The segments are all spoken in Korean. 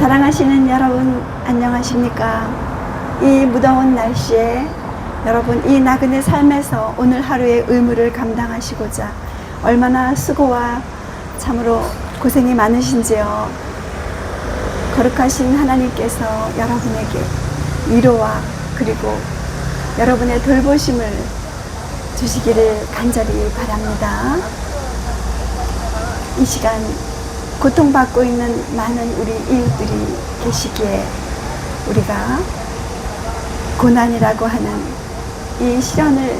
사랑하시는 여러분, 안녕하십니까? 이 무더운 날씨에 여러분, 이 나그네 삶에서 오늘 하루의 의무를 감당하시고자 얼마나 수고와 참으로 고생이 많으신지요. 거룩하신 하나님께서 여러분에게 위로와 그리고 여러분의 돌보심을 주시기를 간절히 바랍니다. 이 시간 고통받고 있는 많은 우리 이웃들이 계시기에 우리가 고난이라고 하는 이 시련을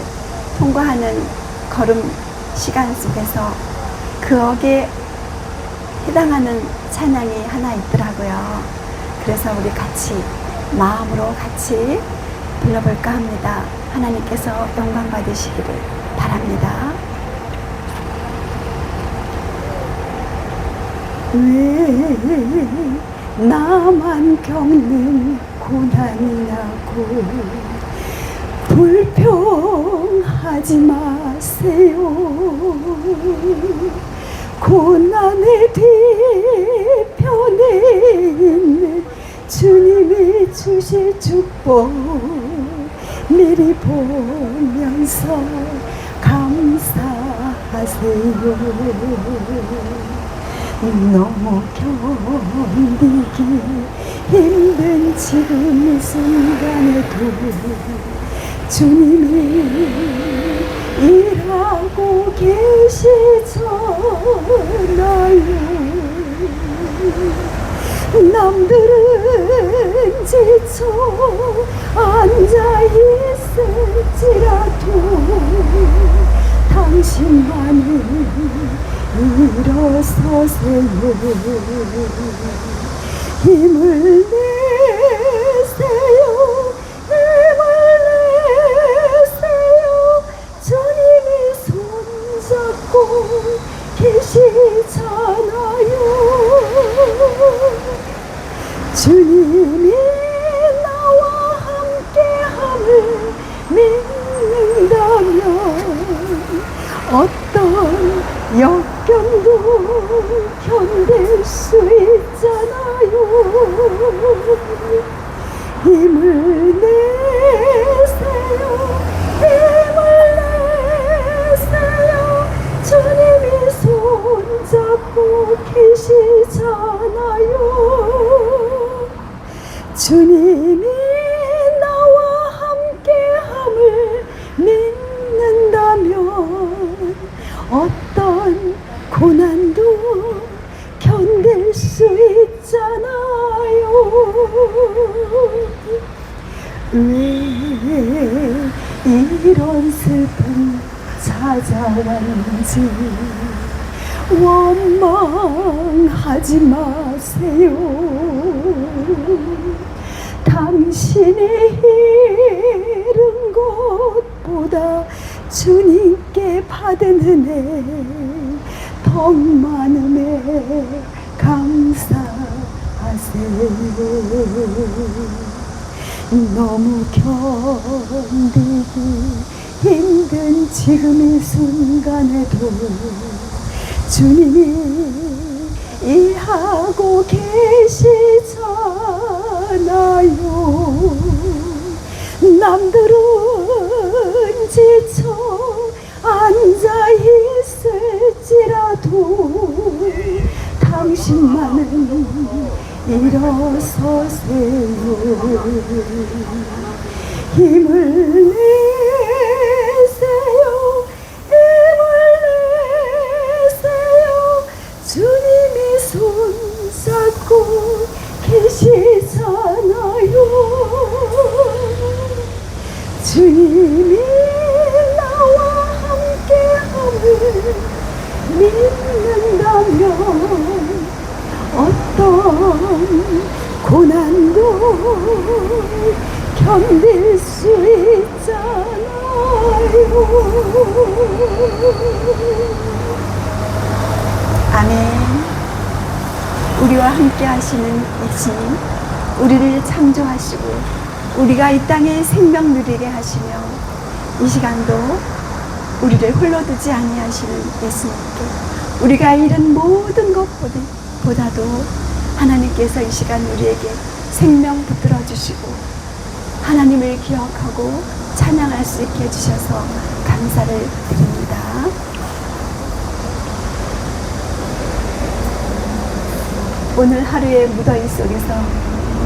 통과하는 걸음 시간 속에서 그에게 해당하는 찬양이 하나 있더라고요. 그래서 우리 같이 마음으로 같이 불러볼까 합니다. 하나님께서 영광 받으시기를 바랍니다. 왜 나만 겪는 고난이냐고 불평하지 마세요. 고난의 뒤편에 있는 주님이 주실 축복 미리 보면서 감사하세요. 너무 견디기 힘든 지금 이 순간에도 주님이 일하고 계시잖아요. 남들은 지쳐 앉아있을지라도 당신만이 일어서세요. 힘을 내세요. 힘을 내세요. 주님이 손잡고 계시잖아요. 주님이 나와 함께함을 믿는다면 어떤 역경도 견딜 수 있잖아요. 힘을 내세요. 힘을 내세요. 주님이 손잡고 계시잖아요. 주님이 나와 함께함을 믿는다면 어떤 고난도 견딜 수 있잖아요. 왜 이런 슬픔 찾아왔는지 원망하지 마세요. 당신이 잃은 것보다 주님께 받은 은혜 더 많음에 감사하세요. 너무 견디기 힘든 지금 이 순간에도 주님이 일하고 계시잖아요. 남들은 지쳐 앉아있을지라도 당신만은 일어서세요. 힘을 내세요. 힘을 내세요. 주님이 손잡고 계시잖아요. 주님이 나와 함께함을 믿는다면 어떤 고난도 견딜 수 있잖아요. 아멘. 우리와 함께 하시는 이 주님, 우리를 창조하시고 우리가 이 땅에 생명 누리게 하시며 이 시간도 우리를 홀로 두지 아니하시는 예수님께 우리가 잃은 모든 것보다도 하나님께서 이 시간 우리에게 생명 붙들어 주시고 하나님을 기억하고 찬양할 수 있게 해주셔서 감사를 드립니다. 오늘 하루의 무더위 속에서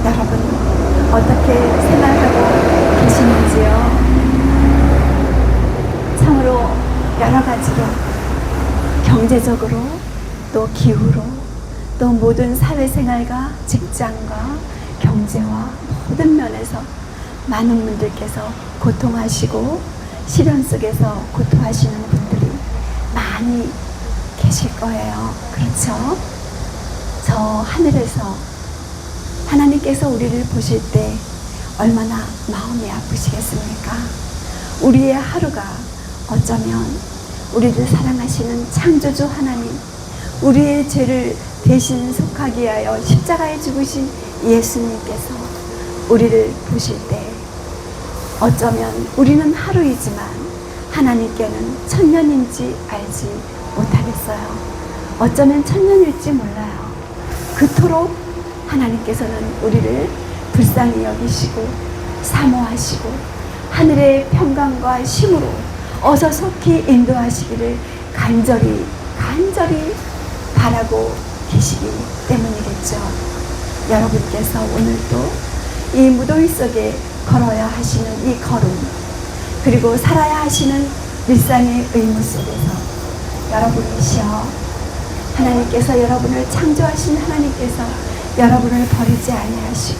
여러분 어떻게 생활하고 계시는지요? 참으로 여러 가지로 경제적으로 또 기후로 또 모든 사회생활과 직장과 경제와 모든 면에서 많은 분들께서 고통하시고 시련 속에서 고통하시는 분들이 많이 계실 거예요. 그렇죠? 저 하늘에서 하나님께서 우리를 보실 때 얼마나 마음이 아프시겠습니까? 우리의 하루가 어쩌면 우리를 사랑하시는 창조주 하나님, 우리의 죄를 대신 속하기 위하여 십자가에 죽으신 예수님께서 우리를 보실 때 어쩌면 우리는 하루이지만 하나님께는 천년인지 알지 못하겠어요. 어쩌면 천년일지 몰라요. 그토록 하나님께서는 우리를 불쌍히 여기시고 사모하시고 하늘의 평강과 힘으로 어서 속히 인도하시기를 간절히 바라고 계시기 때문이겠죠. 여러분께서 오늘도 이 무더위 속에 걸어야 하시는 이 걸음, 그리고 살아야 하시는 일상의 의무 속에서 여러분이시여 하나님께서 여러분을 창조하신 하나님께서 여러분을 버리지 아니하시고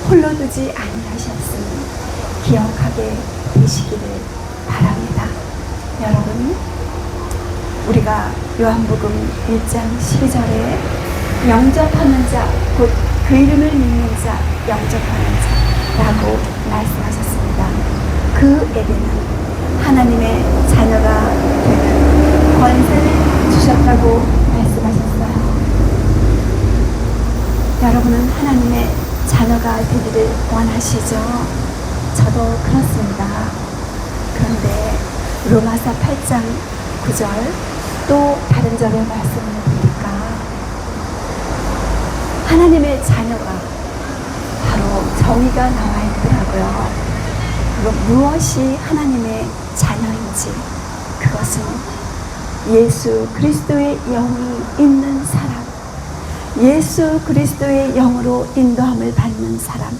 홀로 두지 아니하셨으니 기억하게 되시기를 바랍니다. 여러분, 우리가 요한복음 1장 12절에 영접하는 자, 곧 그 이름을 믿는 자, 영접하는 자라고 말씀하셨습니다. 그에게는 하나님의 자녀가 되는 권세를 주셨다고 말씀하셨어요. 여러분은 하나님의 자녀가 되기를 원하시죠? 저도 그렇습니다. 그런데 로마서 8장 9절 또 다른 절의 말씀을 보니까 하나님의 자녀가 바로 정의가 나와 있더라고요. 그럼 무엇이 하나님의 자녀인지, 그것은 예수 그리스도의 영이 있는 사람, 예수 그리스도의 영으로 인도함을 받는 사람,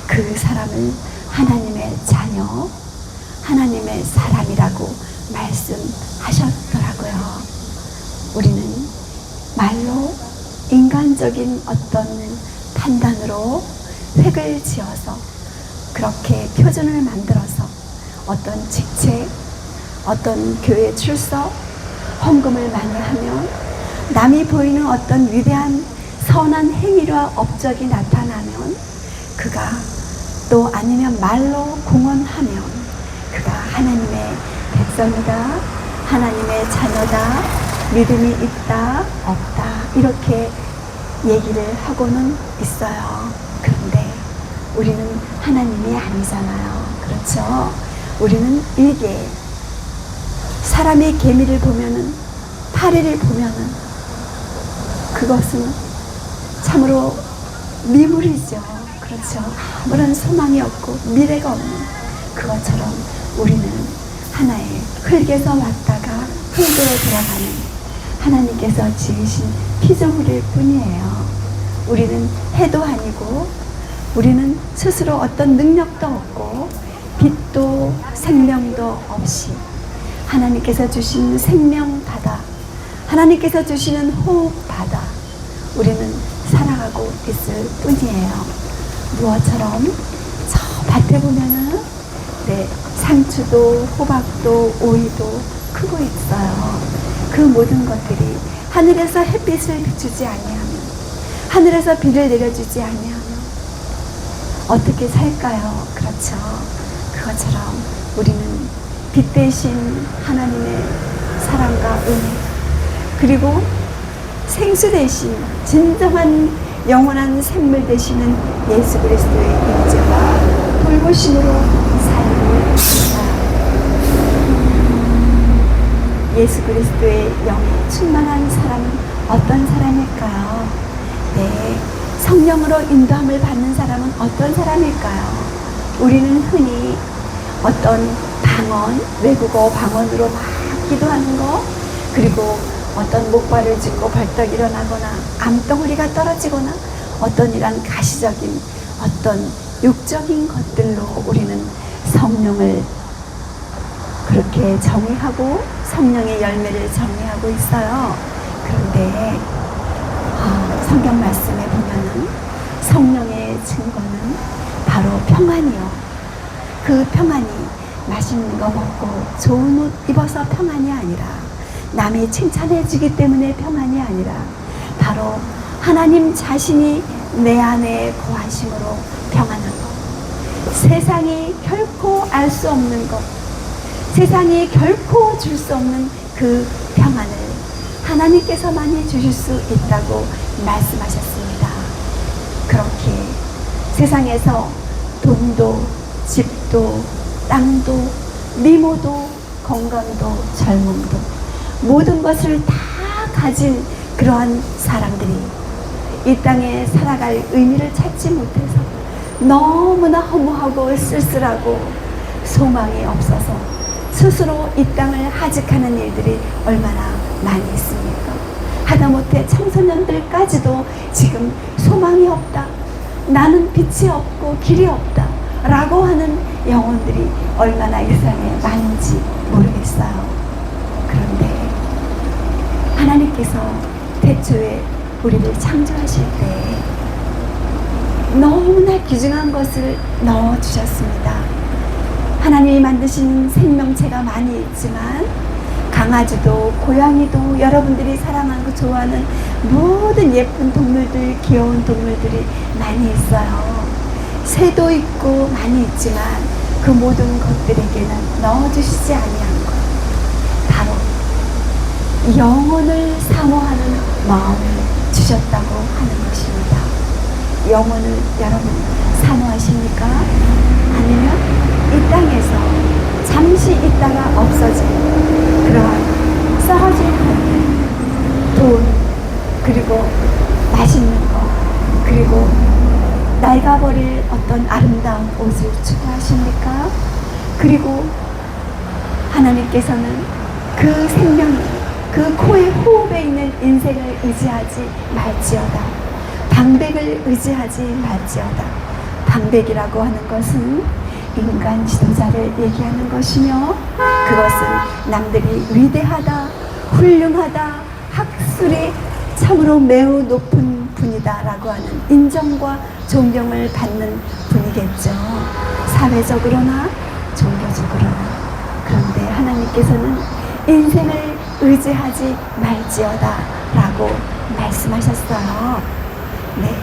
그 사람을 하나님의 자녀, 하나님의 사람이라고 말씀하셨더라고요. 우리는 말로 인간적인 어떤 판단으로 획을 지어서 그렇게 표준을 만들어서 어떤 직책, 어떤 교회 출석, 헌금을 많이 하면 남이 보이는 어떤 위대한 선한 행위와 업적이 나타나면 그가 또 아니면 말로 공언하면 그가 하나님의 백성이다, 하나님의 자녀다, 믿음이 있다, 없다 이렇게 얘기를 하고는 있어요. 그런데 우리는 하나님이 아니잖아요. 그렇죠? 우리는 일개 사람이 개미를 보면은 파리를 보면은 그것은 참으로 미물이죠. 그렇죠? 아무런 소망이 없고 미래가 없는 그것처럼 우리는 하나의 흙에서 왔다가 흙으로 돌아가는 하나님께서 지으신 피조물일 뿐이에요. 우리는 해도 아니고 우리는 스스로 어떤 능력도 없고 빛도 생명도 없이 하나님께서 주신 생명바다, 하나님께서 주시는 호흡바다 우리는 살아가고 있을 뿐이에요. 무엇처럼 저 밭에 보면은 상추도 호박도 오이도 크고 있어요. 그 모든 것들이 하늘에서 햇빛을 비추지 아니하면, 하늘에서 비를 내려주지 아니하면 어떻게 살까요? 그렇죠? 그것처럼 우리는 빛 대신 하나님의 사랑과 은혜, 그리고 생수 대신 진정한 영원한 생물 되시는 예수 그리스도의 임재와 돌보심으로 살고 있습니다. 예수 그리스도의 영에 충만한 사람은 어떤 사람일까요? 네, 성령으로 인도함을 받는 사람은 어떤 사람일까요? 우리는 흔히 어떤 방언, 외국어 방언으로 막 기도하는 거, 그리고 어떤 목발을 짚고 벌떡 일어나거나 암덩어리가 떨어지거나 어떤 이런 가시적인 어떤 육적인 것들로 우리는 성령을 그렇게 정의하고 성령의 열매를 정의하고 있어요. 그런데 성경 말씀에 보면은 성령의 증거는 바로 평안이요. 그 평안이 맛있는 거 먹고 좋은 옷 입어서 평안이 아니라, 남이 칭찬해 주기 때문에 평안이 아니라, 바로 하나님 자신이 내 안에 거하심으로 평안한 것. 세상이 결코 알 수 없는 것, 세상이 결코 줄 수 없는 그 평안을 하나님께서만이 주실 수 있다고 말씀하셨습니다. 그렇게 세상에서 돈도 집도 땅도 미모도 건강도 젊음도 모든 것을 다 가진 그러한 사람들이 이 땅에 살아갈 의미를 찾지 못해서 너무나 허무하고 쓸쓸하고 소망이 없어서 스스로 이 땅을 하직하는 일들이 얼마나 많이 있습니까? 하다못해 청소년들까지도 지금 소망이 없다, 나는 빛이 없고 길이 없다 라고 하는 영혼들이 얼마나 이 세상에 많은지 모르겠어요. 그런데 하나님께서 태초에 우리를 창조하실 때 너무나 귀중한 것을 넣어주셨습니다. 하나님이 만드신 생명체가 많이 있지만 강아지도 고양이도 여러분들이 사랑하고 좋아하는 모든 예쁜 동물들, 귀여운 동물들이 많이 있어요. 새도 있고 많이 있지만 그 모든 것들에게는 넣어주시지 아니한 것, 바로 영혼을 사모하는 마음을 주셨다고 하는 것입니다. 영혼을 여러분 사모하십니까? 아니면 이 땅에서 잠시 있다가 없어진 그러한 썩어질 것들, 돈, 그리고 맛있는 것, 그리고 낡아버릴 어떤 아름다운 옷을 추구하십니까? 그리고 하나님께서는 그 생명이 그 코의 호흡에 있는 인생을 의지하지 말지어다, 방백을 의지하지 말지어다. 방백이라고 하는 것은 인간 지도자를 얘기하는 것이며, 그것은 남들이 위대하다, 훌륭하다, 학술이 참으로 매우 높은 분이다 라고 하는 인정과 존경을 받는 분이겠죠. 사회적으로나 종교적으로나. 그런데 하나님께서는 인생을 의지하지 말지어다 라고 말씀하셨어요. 네.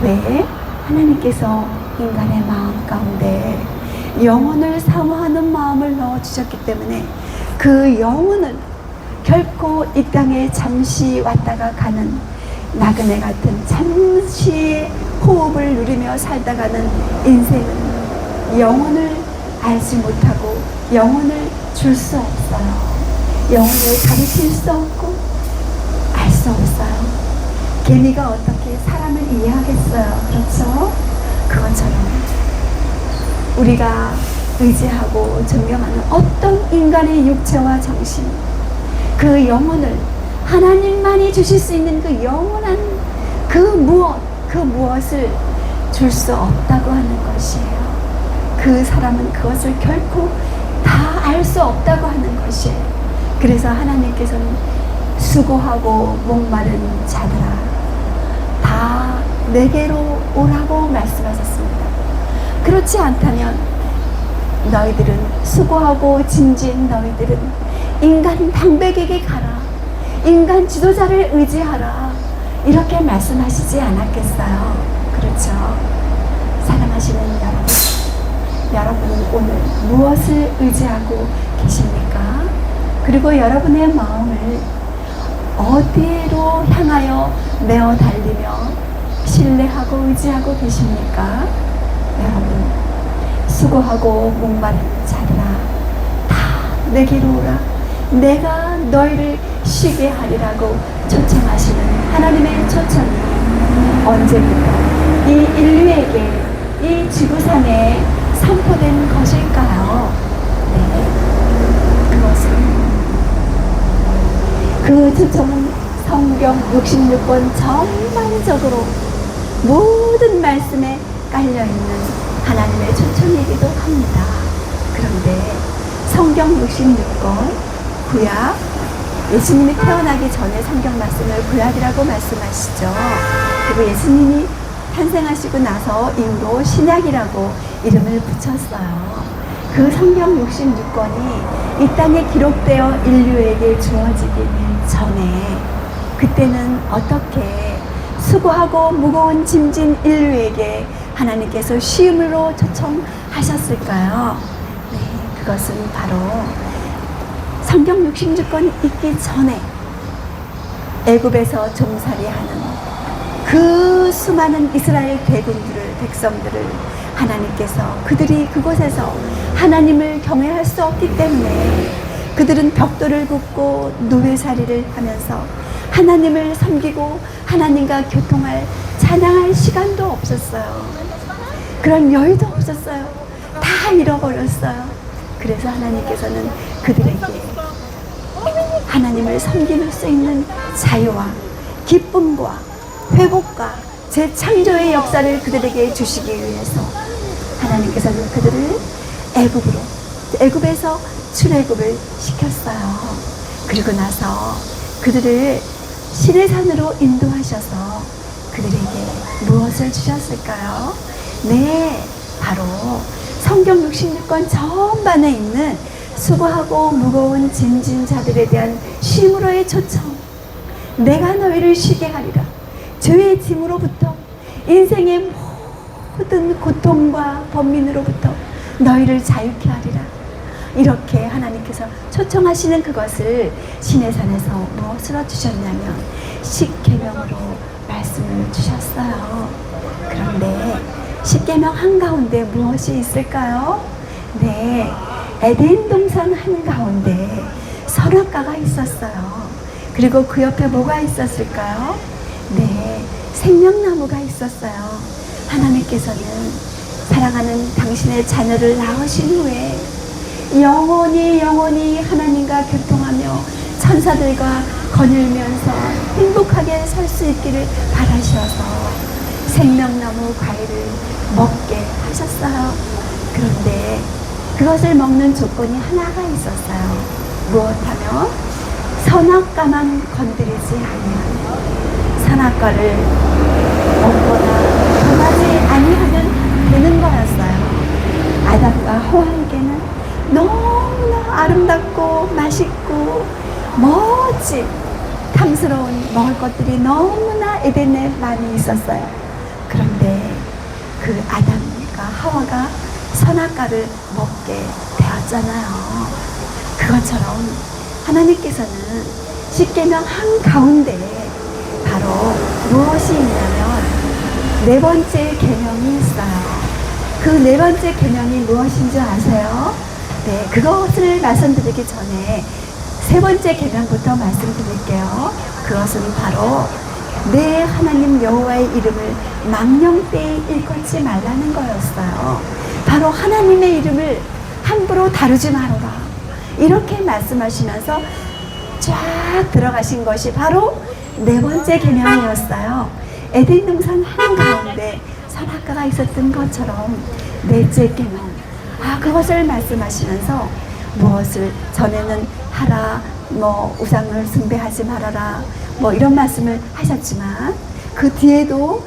왜? 하나님께서 인간의 마음 가운데 영혼을 사모하는 마음을 넣어주셨기 때문에 그 영혼은 결코 이 땅에 잠시 왔다가 가는 나그네 같은 잠시의 호흡을 누리며 살다가는 인생은 영혼을 알지 못하고 영혼을 줄 수 없어요. 영혼을 가르칠 수 없고 알 수 없어요. 개미가 어떻게 사람을 이해하겠어요? 그렇죠? 그것처럼 우리가 의지하고 존경하는 어떤 인간의 육체와 정신, 그 영혼을 하나님만이 주실 수 있는 그 영원한 그 무엇을 줄 수 없다고 하는 것이에요. 그 사람은 그것을 결코 다 알 수 없다고 하는 것이에요. 그래서 하나님께서는 수고하고 목마른 자들아 다 내게로 오라고 말씀하셨습니다. 그렇지 않다면 너희들은 수고하고 짐진 너희들은 인간 방백에게 가라, 인간 지도자를 의지하라, 이렇게 말씀하시지 않았겠어요? 그렇죠? 사랑하시는 여러분은 오늘 무엇을 의지하고 계십니까? 그리고 여러분의 마음을 어디로 향하여 메어 달리며 신뢰하고 의지하고 계십니까? 여러분, 수고하고 목마른 자들아 다 내게로 오라, 내가 너희를 쉬게 하리라고 초청하시는 하나님의 초청이 언제부터 이 인류에게 이 지구상에 선포된 것일까요? 네, 그 초청은 성경 66권 전반적으로 모든 말씀에 깔려있는 하나님의 초청이기도 합니다. 그런데 성경 66권 구약, 예수님이 태어나기 전에 성경 말씀을 구약이라고 말씀하시죠. 그리고 예수님이 탄생하시고 나서 이후로 신약이라고 이름을 붙였어요. 그 성경 66권이 이 땅에 기록되어 인류에게 주어지기 전에, 그때는 어떻게 수고하고 무거운 짐진 인류에게 하나님께서 쉼으로 초청하셨을까요? 네, 그것은 바로 성경 66권 있기 전에 애굽에서 종살이하는 그 수많은 이스라엘 백성들을 하나님께서, 그들이 그곳에서 하나님을 경외할 수 없기 때문에 그들은 벽돌을 굽고 노예살이를 하면서 하나님을 섬기고 하나님과 교통할, 찬양할 시간도 없었어요. 그런 여유도 없었어요. 다 잃어버렸어요. 그래서 하나님께서는 그들에게 하나님을 섬길 수 있는 자유와 기쁨과 회복과 재창조의 역사를 그들에게 주시기 위해서 하나님께서는 그들을 애굽에서 출애굽을 시켰어요. 그리고 나서 그들을 시내산으로 인도하셔서 그들에게 무엇을 주셨을까요? 네, 바로 성경 66권 전반에 있는 수고하고 무거운 짐진 자들에 대한 쉼으로의 초청. 내가 너희를 쉬게 하리라. 죄의 짐으로부터, 인생의 모든 고통과 번민으로부터 너희를 자유케 하리라. 이렇게 하나님께서 초청하시는 그것을 시내산에서 무엇으로 주셨냐면 십계명으로 말씀을 주셨어요. 그런데 십계명 한가운데 무엇이 있을까요? 네, 에덴 동산 한가운데 선악과가 있었어요. 그리고 그 옆에 뭐가 있었을까요? 네, 생명나무가 있었어요. 하나님께서는 사랑하는 당신의 자녀를 낳으신 후에 영원히 하나님과 교통하며 천사들과 거닐면서 행복하게 살 수 있기를 바라셔서 생명나무 과일을 먹게 하셨어요. 그런데 그것을 먹는 조건이 하나가 있었어요. 무엇하면 선악과만 건드리지 않으면, 선악과를 먹거나 범하지 아니하면 되는 거였어요. 아담과 하와에게는 너무나 아름답고 맛있고 멋진 탐스러운 먹을 것들이 너무나 에덴에 많이 있었어요. 그런데 그 아담과 하와가 선악과를 먹게 되었잖아요. 그것처럼 하나님께서는 십계명 한가운데 바로 무엇이 있냐면 네 번째 계명이 있어요. 그 네 번째 계명이 무엇인 줄 아세요? 네, 그것을 말씀드리기 전에 세 번째 계명부터 말씀드릴게요. 그것은 바로 내 하나님 여호와의 이름을 망령되이 일컫지 말라는 거였어요. 바로 하나님의 이름을 함부로 다루지 말아라, 이렇게 말씀하시면서 쫙 들어가신 것이 바로 네 번째 계명이었어요. 에덴 동산 한가운데 선악과가 있었던 것처럼 넷째 계명, 그것을 말씀하시면서 무엇을 전에는 하라, 우상을 숭배하지 말아라, 이런 말씀을 하셨지만 그 뒤에도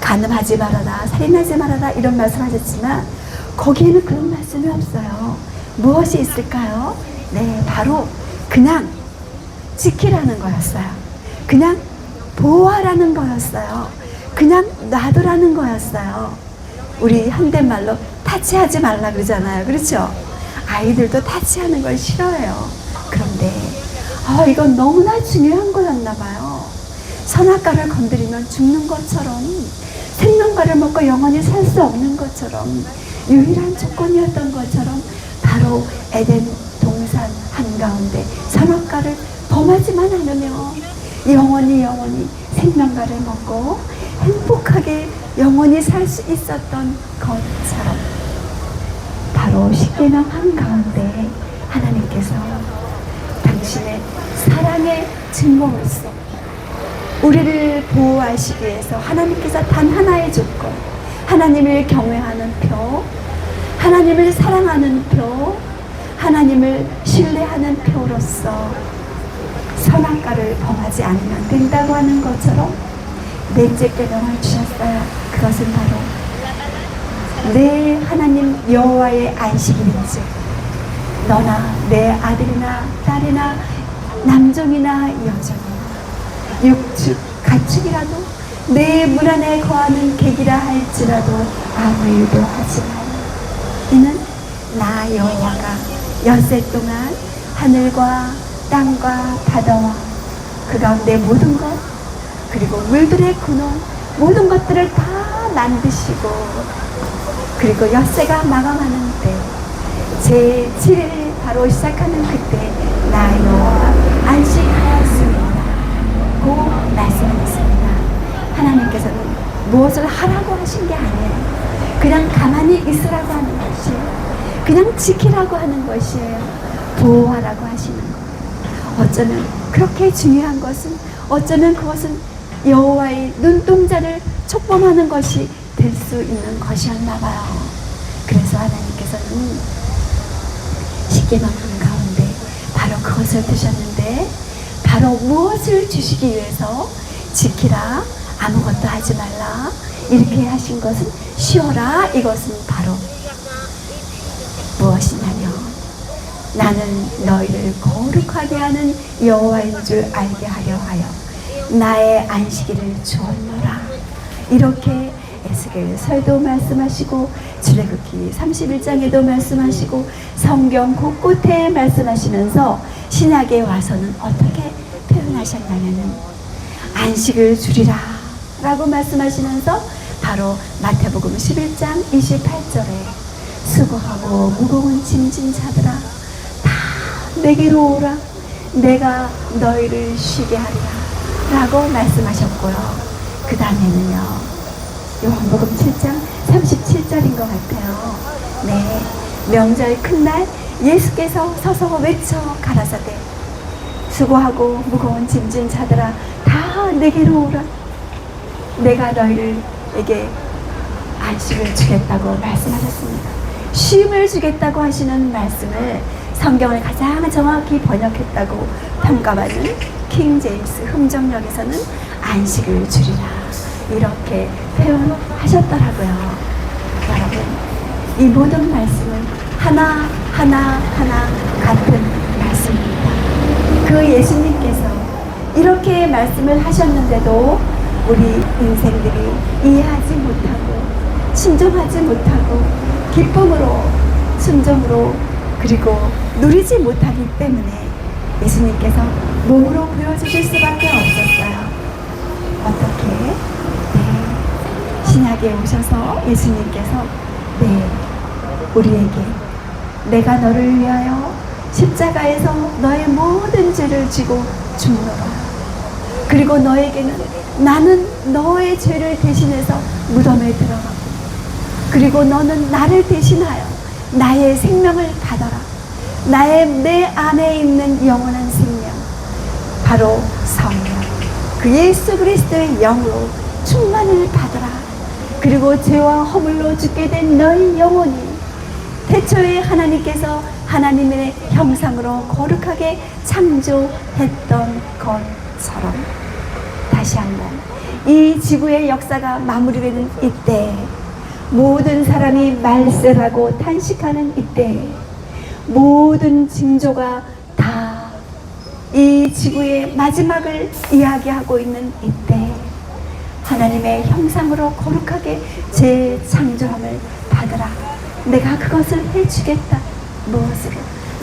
간음하지 말아라, 살인하지 말아라, 이런 말씀을 하셨지만 거기에는 그런 말씀이 없어요. 무엇이 있을까요? 네, 바로 그냥 지키라는 거였어요. 그냥 보호하라는 거였어요. 그냥 놔두라는 거였어요. 우리 현대말로 타치하지 말라 그러잖아요. 그렇죠? 아이들도 타치하는 걸 싫어해요. 그런데 이건 너무나 중요한 거였나 봐요. 선악과를 건드리면 죽는 것처럼, 생명과를 먹고 영원히 살 수 없는 것처럼, 유일한 조건이었던 것처럼 바로 에덴 동산 한가운데 선악과를 범하지만 않으면 영원히 생명과를 먹고 구할 수 있었던 것처럼 바로 십계명 한가운데 하나님께서 당신의 사랑의 증거로서 우리를 보호하시기 위해서 하나님께서 단 하나의 조건, 하나님을 경외하는 표, 하나님을 사랑하는 표, 하나님을 신뢰하는 표로서 선악과를 범하지 않으면 된다고 하는 것처럼 넷째 계명을 주셨어요. 그것은 바로 내 하나님 여호와의 안식일인즉 너나 내 아들이나 딸이나 남종이나 여종이나 육축 가축이라도 내 문 안에 거하는 객이라 할지라도 아무 일도 하지 말라. 이는 나 여호와가 엿새 동안 하늘과 땅과 바다와 그 가운데 모든 것 그리고 물들의 근원 모든 것들을 다 만드시고 그리고 엿새가 마감하는 때 제7일 바로 시작하는 그때 나 여호와가 안식하였습니다. 고 말씀하셨습니다. 하나님께서는 무엇을 하라고 하신 게 아니에요. 그냥 가만히 있으라고 하는 것이에요. 그냥 지키라고 하는 것이에요. 보호하라고 하시는 거예요. 어쩌면 그렇게 중요한 것은 어쩌면 그것은 여호와의 눈동자를 촉범하는 것이 될 수 있는 것이었나 봐요. 그래서 하나님께서는 십계명 가운데 바로 그것을 두셨는데 바로 무엇을 주시기 위해서 지키라 아무것도 하지 말라 이렇게 하신 것은 쉬어라 이것은 바로 무엇이냐면 나는 너희를 거룩하게 하는 여호와인 줄 알게 하려 하여 나의 안식일을 주었노라. 이렇게 에스겔서에도 말씀하시고 출애굽기 31장에도 말씀하시고 성경 곳곳에 말씀하시면서 신약에 와서는 어떻게 표현하셨냐면은 안식을 주리라 라고 말씀하시면서 바로 마태복음 11장 28절에 수고하고 무거운 짐진 자들아 다 내게로 오라 내가 너희를 쉬게 하리라 라고 말씀하셨고요. 그 다음에는요 요한복음 7장 37절인 것 같아요. 네, 명절 큰날 예수께서 서서 외쳐 가라사대 수고하고 무거운 짐진 자들아 다 내게로 오라 내가 너희들에게 안식을 주겠다고 말씀하셨습니다. 쉼을 주겠다고 하시는 말씀을 성경을 가장 정확히 번역했다고 평가받는 킹 제임스 흠정역에서는 안식을 주리라 이렇게 표현하셨더라고요. 여러분 이 모든 말씀은 하나 같은 말씀입니다. 그 예수님께서 이렇게 말씀을 하셨는데도 우리 인생들이 이해하지 못하고 순종하지 못하고 기쁨으로 순종으로 그리고 누리지 못하기 때문에 예수님께서 몸으로 보여주실 수밖에 없었어요. 어떻게? 네, 신약에 오셔서 예수님께서 우리에게 내가 너를 위하여 십자가에서 너의 모든 죄를 지고 죽노라. 그리고 너에게는 나는 너의 죄를 대신해서 무덤에 들어가고 그리고 너는 나를 대신하여 나의 생명을 받아라. 내 안에 있는 영원한 생명 바로 성령 그 예수 그리스도의 영으로 충만을 받아라. 그리고 죄와 허물로 죽게 된 너희 영혼이 태초에 하나님께서 하나님의 형상으로 거룩하게 창조했던 것처럼 다시 한번 이 지구의 역사가 마무리되는 이때 모든 사람이 말세라고 탄식하는 이때 모든 징조가 다 이 지구의 마지막을 이야기하고 있는 이때 하나님의 형상으로 거룩하게 재창조함을 받으라. 내가 그것을 해주겠다. 무엇으로?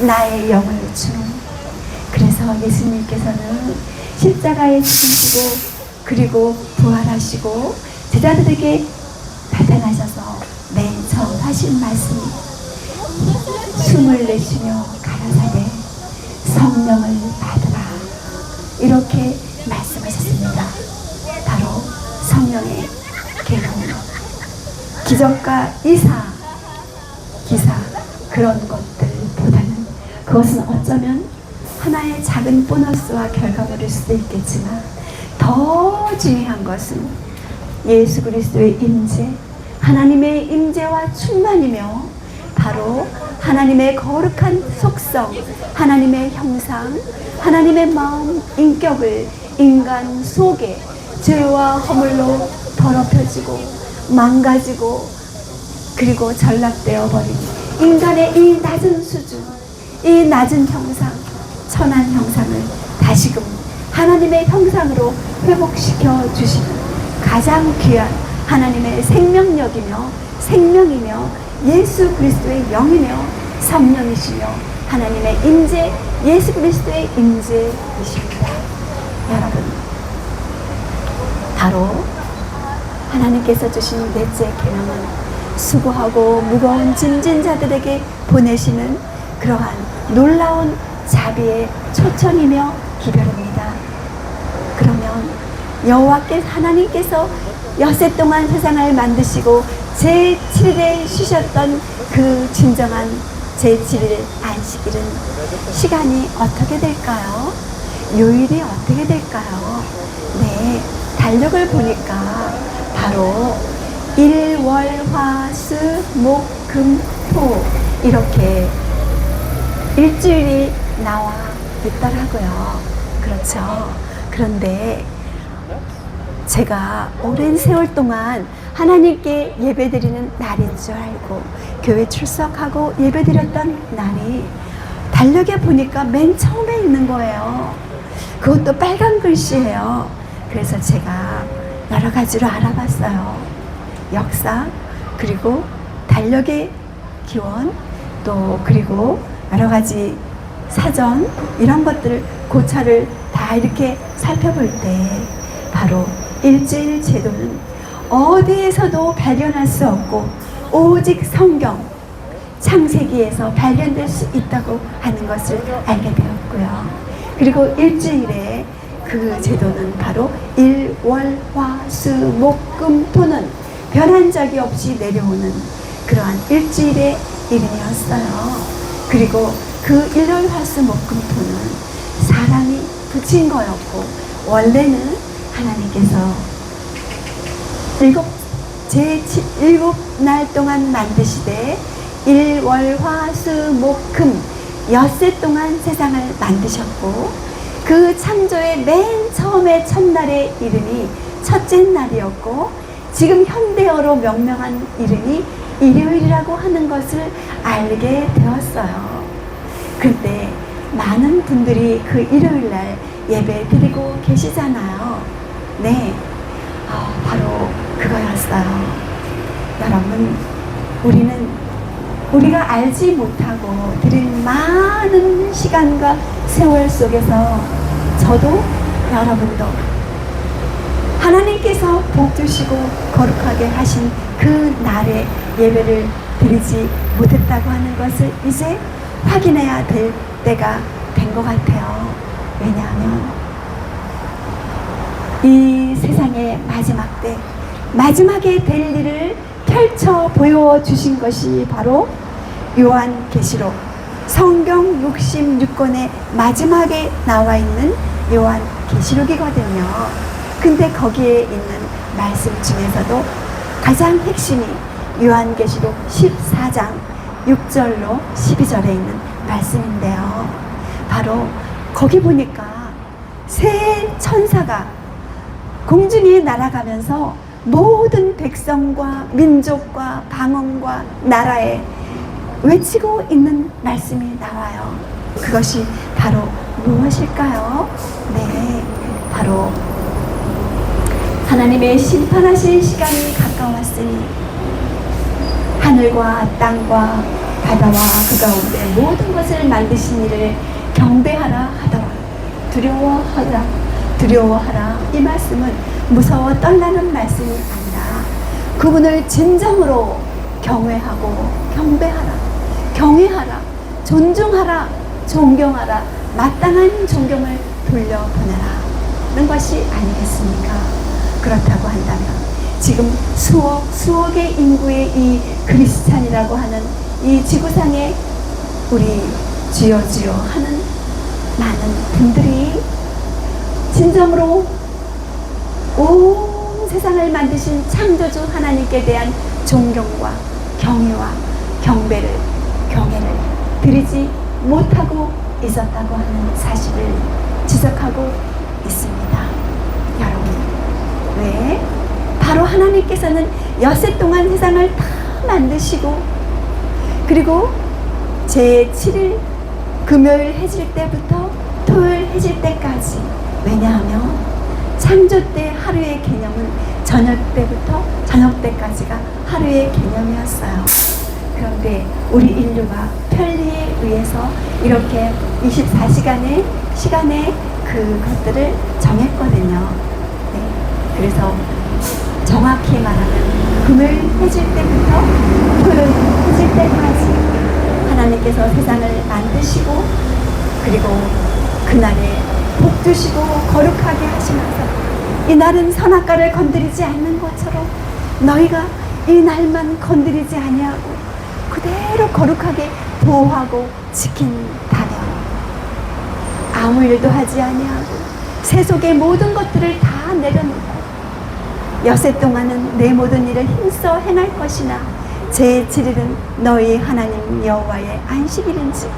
나의 영을 주는. 그래서 예수님께서는 십자가에 죽으시고 그리고 부활하시고 제자들에게 나타나셔서 맨 처음 하신 말씀이 숨을 내쉬며 가라사대 성령을 받으라 이렇게 말씀하셨습니다. 바로 성령의 계명 기적과 기사 그런 것들보다는 그것은 어쩌면 하나의 작은 보너스와 결과물일 수도 있겠지만 더 중요한 것은 예수 그리스도의 임재, 하나님의 임재와 충만이며 바로 하나님의 거룩한 속성, 하나님의 형상, 하나님의 마음, 인격을 인간 속에 죄와 허물로 더럽혀지고 망가지고 그리고 전락되어 버린 인간의 이 낮은 수준, 이 낮은 형상, 천한 형상을 다시금 하나님의 형상으로 회복시켜 주시는 가장 귀한 하나님의 생명력이며 생명이며 예수 그리스도의 영이며 성령이시며 하나님의 임재, 예수 그리스도의 임재이십니다. 여러분, 바로 하나님께서 주신 넷째 계명은 수고하고 무거운 짐진 자들에게 보내시는 그러한 놀라운 자비의 초청이며 기별입니다. 그러면 여호와께서 하나님께서 엿새 동안 세상을 만드시고 제7일에 쉬셨던 그 진정한 제7일 안식일은 시간이 어떻게 될까요? 요일이 어떻게 될까요? 네, 달력을 보니까 바로 일, 월, 화, 수, 목, 금, 토 이렇게 일주일이 나와 있더라고요. 그렇죠. 그런데 제가 오랜 세월 동안 하나님께 예배드리는 날인 줄 알고 교회 출석하고 예배드렸던 날이 달력에 보니까 맨 처음에 있는 거예요. 그것도 빨간 글씨예요. 그래서 제가 여러 가지로 알아봤어요. 역사, 그리고 달력의 기원, 또 그리고 여러 가지 사전 이런 것들을 고찰을 다 이렇게 살펴볼 때 바로 일주일 제도는 어디에서도 발견할 수 없고 오직 성경 창세기에서 발견될 수 있다고 하는 것을 알게 되었고요. 그리고 일주일에 그 제도는 바로 일, 월, 화, 수, 목, 금, 토는 변한 적이 없이 내려오는 그러한 일주일의 이름이었어요. 그리고 그 일, 월, 화, 수, 목, 금, 토는 사람이 붙인 거였고 원래는 하나님께서 일곱 날 동안 만드시되 일, 월, 화, 수, 목, 금 엿새 동안 세상을 만드셨고 그 창조의 맨 처음에 첫날의 이름이 첫째 날이었고 지금 현대어로 명명한 이름이 일요일이라고 하는 것을 알게 되었어요. 그런데 많은 분들이 그 일요일날 예배 드리고 계시잖아요. 네, 바로 그거였어요. 여러분, 우리가 알지 못하고 드린 많은 시간과 세월 속에서 저도 여러분도 하나님께서 복 주시고 거룩하게 하신 그 날에 예배를 드리지 못했다고 하는 것을 이제 확인해야 될 때가 된 것 같아요. 왜냐하면 이 세상의 마지막 때 마지막에 될 일을 펼쳐 보여주신 것이 바로 요한계시록 성경 66권의 마지막에 나와 있는 요한계시록이거든요. 근데 거기에 있는 말씀 중에서도 가장 핵심이 요한계시록 14장 6절로 12절에 있는 말씀인데요. 바로 거기 보니까 새 천사가 공중에 날아가면서 모든 백성과 민족과 방언과 나라에 외치고 있는 말씀이 나와요. 그것이 바로 무엇일까요? 네, 바로 하나님의 심판하실 시간이 가까웠으니 하늘과 땅과 바다와 그 가운데 모든 것을 만드신 이를 경배하라 하더라. 두려워하라. 이 말씀은 무서워 떨라는 말씀이 아니라 그분을 진정으로 경외하고 경외하라, 존중하라, 존경하라, 마땅한 존경을 돌려보내라는 것이 아니겠습니까? 그렇다고 한다면 지금 수억의 인구의 이 그리스찬이라고 하는 이 지구상에 우리 주여 주여 하는 많은 분들이 진정으로 온 세상을 만드신 창조주 하나님께 대한 존경과 경외와 경배를 드리지 못하고 있었다고 하는 사실을 지적하고 있습니다. 여러분, 왜? 바로 하나님께서는 엿새 동안 세상을 다 만드시고, 그리고 제7일 금요일 해질 때부터 토요일 해질 때까지, 왜냐하면 창조 때 하루의 개념은 저녁 때부터 저녁 때까지가 하루의 개념이었어요. 그런데 우리 인류가 편리에 의해서 이렇게 24시간의 시간에 그것들을 정했거든요. 네. 그래서 정확히 말하면 금요일 해질 때부터 토요일 해질 때까지 하나님께서 세상을 만드시고, 그리고 그날에 복 주시고 거룩하게 하시면서 이 날은 선악과를 건드리지 않는 것처럼 너희가 이 날만 건드리지 아니하고 그대로 거룩하게 보호하고 지킨다면 아무 일도 하지 아니하고 세속의 모든 것들을 다 내려놓고 엿새 동안은 내 모든 일을 힘써 행할 것이나 제7일은 너희 하나님 여호와의 안식일인지,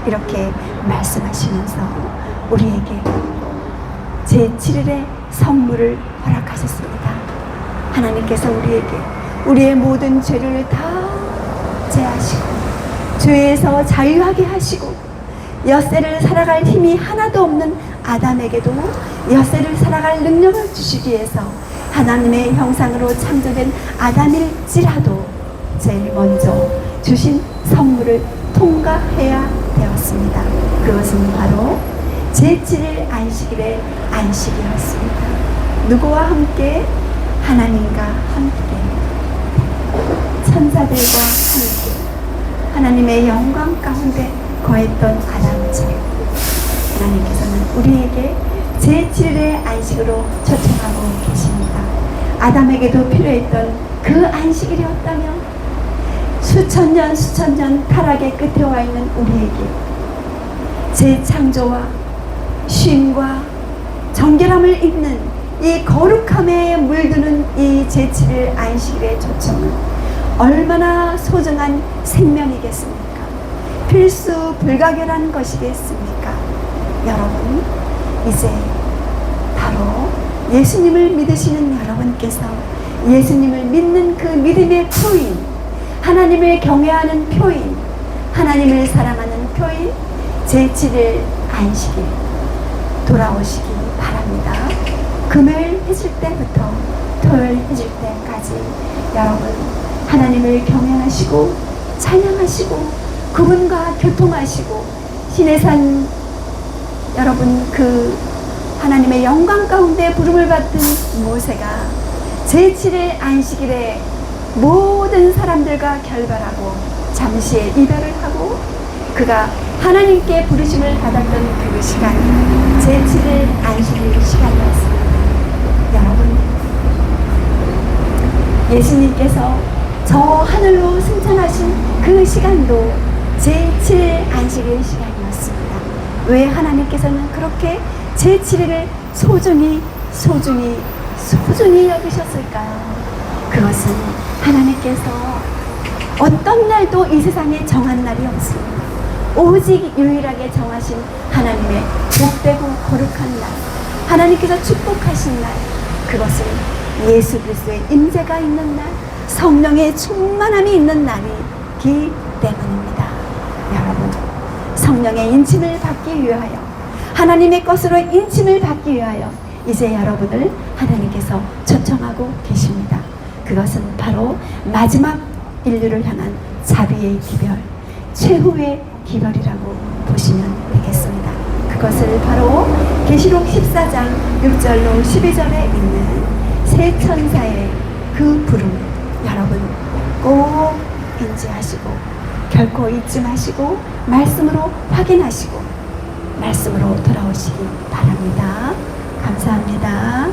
이렇게 말씀하시면서 우리에게 제7일의 성물을 허락하셨습니다. 하나님께서 우리에게 우리의 모든 죄를 다 제하시고 죄에서 자유하게 하시고 엿새를 살아갈 힘이 하나도 없는 아담에게도 엿새를 살아갈 능력을 주시기 위해서 하나님의 형상으로 창조된 아담일지라도 제일 먼저 주신 선물을 통과해야 되었습니다. 그것은 바로 제7일 안식일의 안식이었습니다. 누구와 함께? 하나님과 함께, 천사들과 함께 하나님의 영광 가운데 거했던 아담처럼 하나님께서는 우리에게 제7일의 안식으로 초청하고 계십니다. 아담에게도 필요했던 그 안식일이었다면 수천 년 타락의 끝에 와 있는 우리에게 재창조와 쉼과 정결함을 입는 이 거룩함에 물드는 이 제7일 안식일의 초청은 얼마나 소중한 생명이겠습니까? 필수 불가결한 것이겠습니까? 여러분, 이제 바로 예수님을 믿으시는 여러분께서 예수님을 믿는 그 믿음의 표인, 하나님을 경외하는 표인, 하나님을 사랑하는 표인 제7일 안식일 돌아오시기 바랍니다. 금요일 해질 때부터 토요일 해질 때까지 여러분 하나님을 경외하시고 찬양하시고 그분과 교통하시고 시내산 여러분 그 하나님의 영광 가운데 부름을 받은 모세가 제7일 안식일에 모든 사람들과 결별하고 잠시의 이별을 하고 그가 하나님께 부르심을 받았던 그 시간이 제7일 안식일 시간이었습니다. 여러분, 예수님께서 저 하늘로 승천하신 그 시간도 제7일 안식일 시간이었습니다. 왜 하나님께서는 그렇게 제7일을 소중히 여기셨을까요? 그것은 하나님께서 어떤 날도 이 세상에 정한 날이 없습니다. 오직 유일하게 정하신 하나님의 복되고 거룩한 날, 하나님께서 축복하신 날, 그것은 예수 그리스도의 임재가 있는 날, 성령의 충만함이 있는 날이기 때문입니다. 여러분, 성령의 인침을 받기 위하여, 하나님의 것으로 인침을 받기 위하여 이제 여러분을 하나님께서 초청하고 계십니다. 그것은 바로 마지막 인류를 향한 자비의 기별, 최후의 기별이라고 보시면 되겠습니다. 그것을 바로 계시록 14장 6절로 12절에 있는 세 천사의 그 부름, 여러분 꼭 인지하시고 결코 잊지 마시고 말씀으로 확인하시고 말씀으로 돌아오시기 바랍니다. 감사합니다.